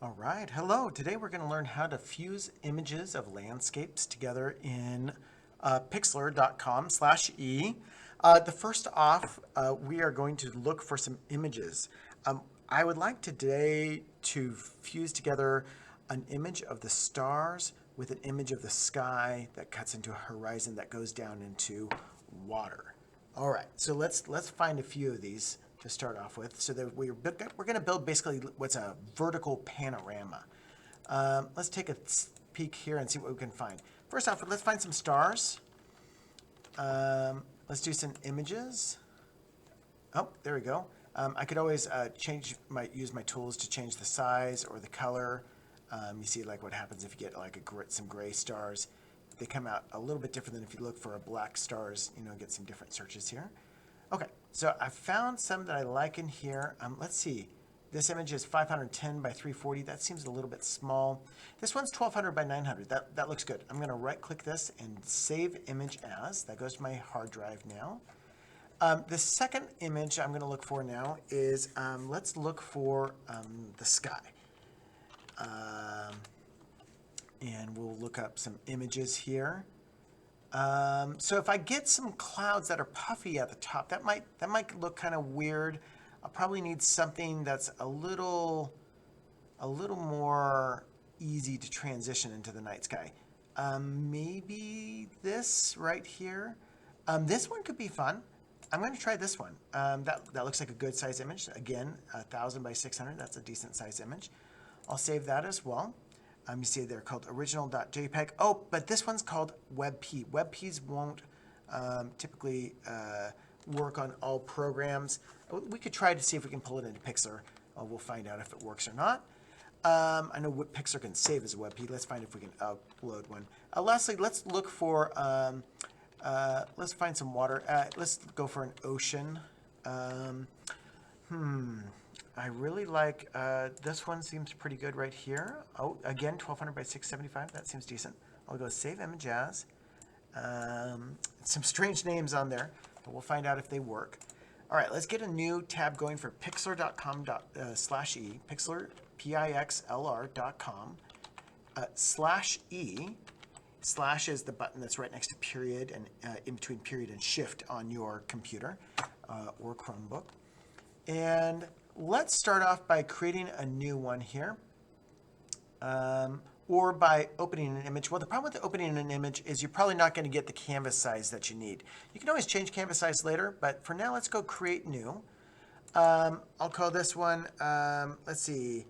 All right, hello. Today we're going to learn how to fuse images of landscapes together in pixlr.com/e. The first off, we are going to look for some images. I would like today to fuse together an image of the stars with an image of the sky that cuts into a horizon that goes down into water. All right, so let's find a few of these to start off with. So that we're going to build basically what's a vertical panorama. Let's take a peek here and see what we can find. First off, let's find some stars. Let's do some images. Oh, there we go. I could always use my tools to change the size or the color. You see like what happens if you get like some gray stars. They come out a little bit different than if you look for a black stars, get some different searches here. Okay, so I found some that I like in here. Let's see. This image is 510 by 340. That seems a little bit small. This one's 1200 by 900. That looks good. I'm going to right-click this and save image as. That goes to my hard drive now. The second image I'm going to look for now is, let's look for the sky. And we'll look up some images here. So if I get some clouds that are puffy at the top, that might look kind of weird. I'll probably need something that's a little more easy to transition into the night sky. Maybe this right here. This one could be fun. I'm going to try this one. That looks like a good size image. Again, 1000 by 600. That's a decent size image. I'll save that as well. You see they're called original.jpg. Oh, but this one's called WebP. WebPs won't typically work on all programs. We could try to see if we can pull it into Pixlr. We'll find out if it works or not. I know what Pixlr can save as a WebP. Let's find if we can upload one. Lastly, let's look for, let's find some water. Let's go for an ocean. I really like, this one seems pretty good right here. Oh, again, 1200 by 675. That seems decent. I'll go save image as. Some strange names on there, but we'll find out if they work. All right, let's get a new tab going for pixlr.com/e, Pixlr, Pixlr.com, /e. Slash is the button that's right next to period and in between period and shift on your computer or Chromebook. And let's start off by creating a new one here, or by opening an image. Well, the problem with opening an image is you're probably not going to get the canvas size that you need. You can always change canvas size later, but for now, let's go create new. I'll call this one, let's see,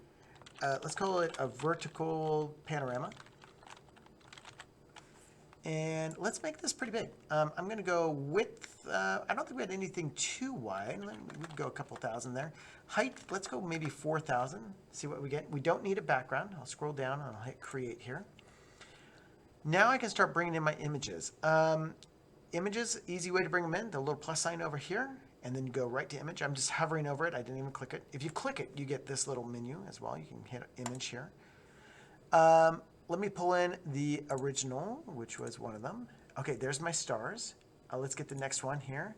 let's call it a vertical panorama. And let's make this pretty big. I'm going to go width. I don't think we had anything too wide. We can go a couple thousand there. Height, let's go maybe 4,000. See what we get. We don't need a background. I'll scroll down and I'll hit create here. Now I can start bringing in my images. Images, easy way to bring them in. The little plus sign over here, and then you go right to image. I'm just hovering over it. I didn't even click it. If you click it, you get this little menu as well. You can hit image here. Let me pull in the original, which was one of them. Okay, there's my stars. Let's get the next one here.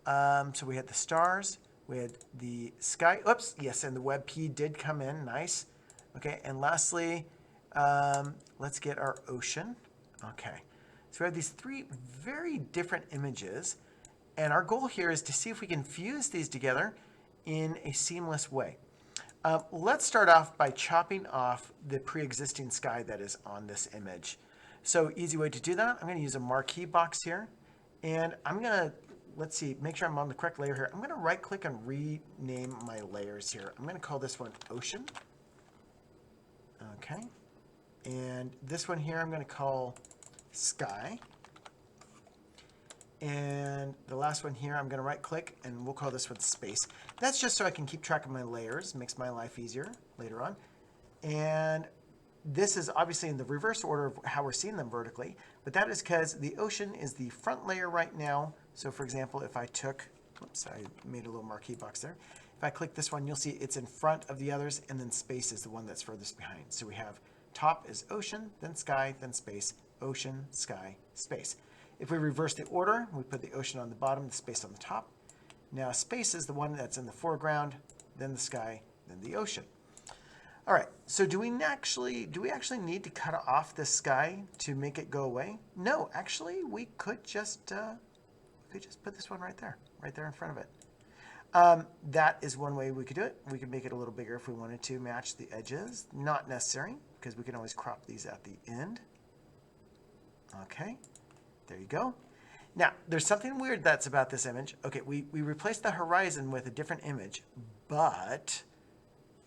So we had the stars, we had the sky. Oops, yes, and the WebP did come in. Nice. Okay, and lastly, let's get our ocean. Okay, so we have these three very different images, and our goal here is to see if we can fuse these together in a seamless way. Let's start off by chopping off the pre-existing sky that is on this image. So easy way to do that, I'm going to use a marquee box here. And I'm going to, let's see, make sure I'm on the correct layer here. I'm going to right click and rename my layers here. I'm going to call this one ocean. Okay. And this one here I'm going to call sky. And the last one here, I'm going to right click and we'll call this one space. That's just so I can keep track of my layers. Makes my life easier later on. And this is obviously in the reverse order of how we're seeing them vertically, but that is because the ocean is the front layer right now. So for example, if I took, oops, I made a little marquee box there. If I click this one, you'll see it's in front of the others, and then space is the one that's furthest behind. So we have top is ocean, then sky, then space, ocean, sky, space. If we reverse the order, we put the ocean on the bottom, the space on the top. Now space is the one that's in the foreground, then the sky, then the ocean. All right, So do we actually need to cut off the sky to make it go away? No, actually, we could just put this one right there in front of it. That is one way we could do it. We could make it a little bigger if we wanted to match the edges. Not necessary, because we can always crop these at the end. Okay, there you go. Now, there's something weird that's about this image. Okay, we replaced the horizon with a different image, but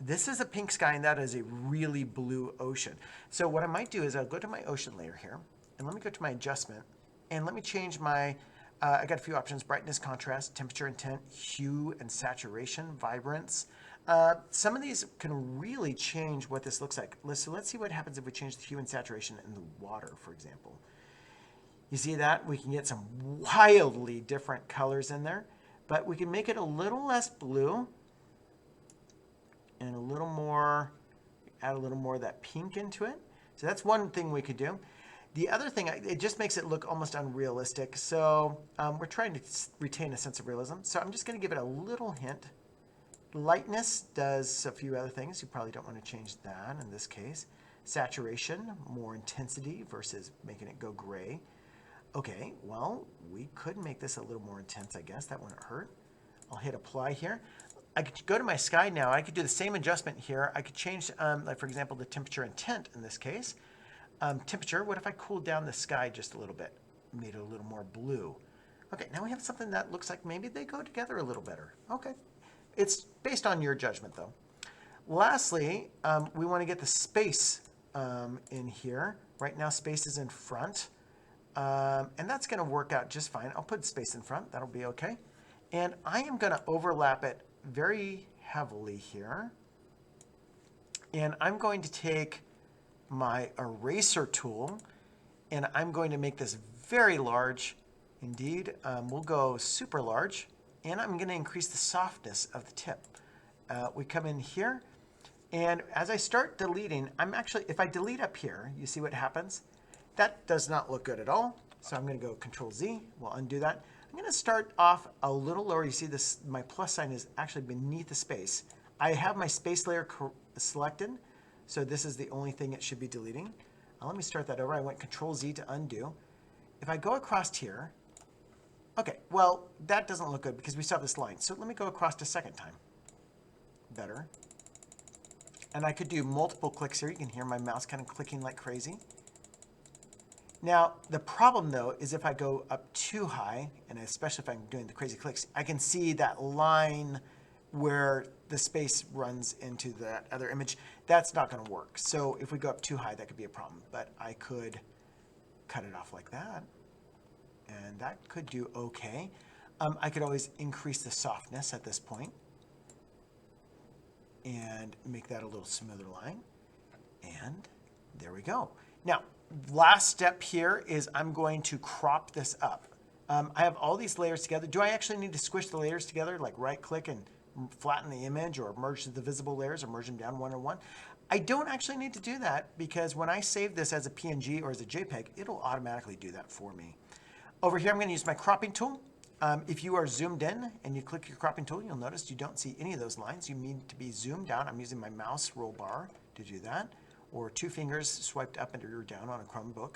this is a pink sky and that is a really blue ocean. So what I might do is I'll go to my ocean layer here, and let me go to my adjustment, and let me change my, I got a few options: brightness, contrast, temperature, intent, hue and saturation, vibrance. Some of these can really change what this looks like. So let's see what happens if we change the hue and saturation in the water, for example. You see that? We can get some wildly different colors in there, but we can make it a little less blue and a little more, add a little more of that pink into it. So that's one thing we could do. The other thing, it just makes it look almost unrealistic. So we're trying to retain a sense of realism. So I'm just going to give it a little hint. Lightness does a few other things. You probably don't want to change that in this case. Saturation, more intensity versus making it go gray. Okay, well, we could make this a little more intense, I guess. That wouldn't hurt. I'll hit apply here. I could go to my sky now. I could do the same adjustment here. I could change, like for example, the temperature intent in this case. Temperature, what if I cooled down the sky just a little bit? Made it a little more blue. Okay, now we have something that looks like maybe they go together a little better. Okay, it's based on your judgment though. Lastly, we want to get the space in here. Right now space is in front. And that's going to work out just fine. I'll put space in front. That'll be okay. And I am going to overlap it very heavily here. And I'm going to take my eraser tool and I'm going to make this very large. Indeed, we'll go super large. And I'm going to increase the softness of the tip. We come in here. And as I start deleting, if I delete up here, you see what happens? That does not look good at all. So I'm going to go Control Z. We'll undo that. I'm going to start off a little lower. You see this, my plus sign is actually beneath the space. I have my space layer selected. So this is the only thing it should be deleting. Now let me start that over. I went Control Z to undo. If I go across here, okay, well, that doesn't look good because we still have this line. So let me go across a second time. Better. And I could do multiple clicks here. You can hear my mouse kind of clicking like crazy. Now, the problem though is if I go up too high, and especially if I'm doing the crazy clicks, I can see that line where the space runs into that other image. That's not going to work. So if we go up too high, that could be a problem. But I could cut it off like that, and that could do okay. I could always increase the softness at this point and make that a little smoother line. And there we go. Now, last step here is I'm going to crop this up. I have all these layers together. Do I actually need to squish the layers together, like right click and flatten the image, or merge the visible layers, or merge them down one on one? I don't actually need to do that because when I save this as a PNG or as a JPEG, it'll automatically do that for me. Over here, I'm going to use my cropping tool. If you are zoomed in and you click your cropping tool, you'll notice you don't see any of those lines. You need to be zoomed down. I'm using my mouse roll bar to do that, or two fingers swiped up and or down on a Chromebook.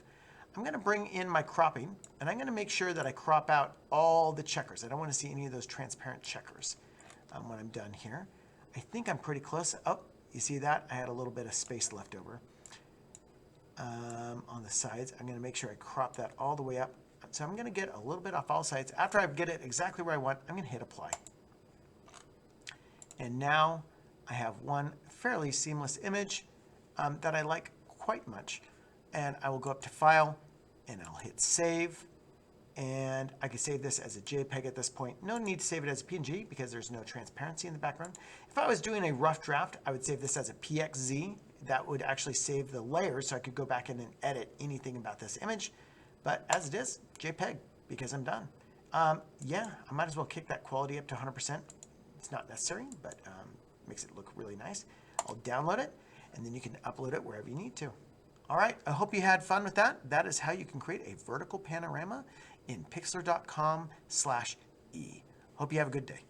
I'm going to bring in my cropping, and I'm going to make sure that I crop out all the checkers. I don't want to see any of those transparent checkers when I'm done here. I think I'm pretty close. Oh, you see that? I had a little bit of space left over on the sides. I'm going to make sure I crop that all the way up. So I'm going to get a little bit off all sides. After I get it exactly where I want, I'm going to hit apply. And now I have one fairly seamless image that I like quite much. And I will go up to File, and I'll hit Save. And I can save this as a JPEG at this point. No need to save it as a PNG because there's no transparency in the background. If I was doing a rough draft, I would save this as a PXZ. That would actually save the layers, so I could go back in and edit anything about this image. But as it is, JPEG, because I'm done. Yeah, I might as well kick that quality up to 100%. It's not necessary, but makes it look really nice. I'll download it, and then you can upload it wherever you need to. All right, I hope you had fun with that. That is how you can create a vertical panorama in pixlr.com/e. Hope you have a good day.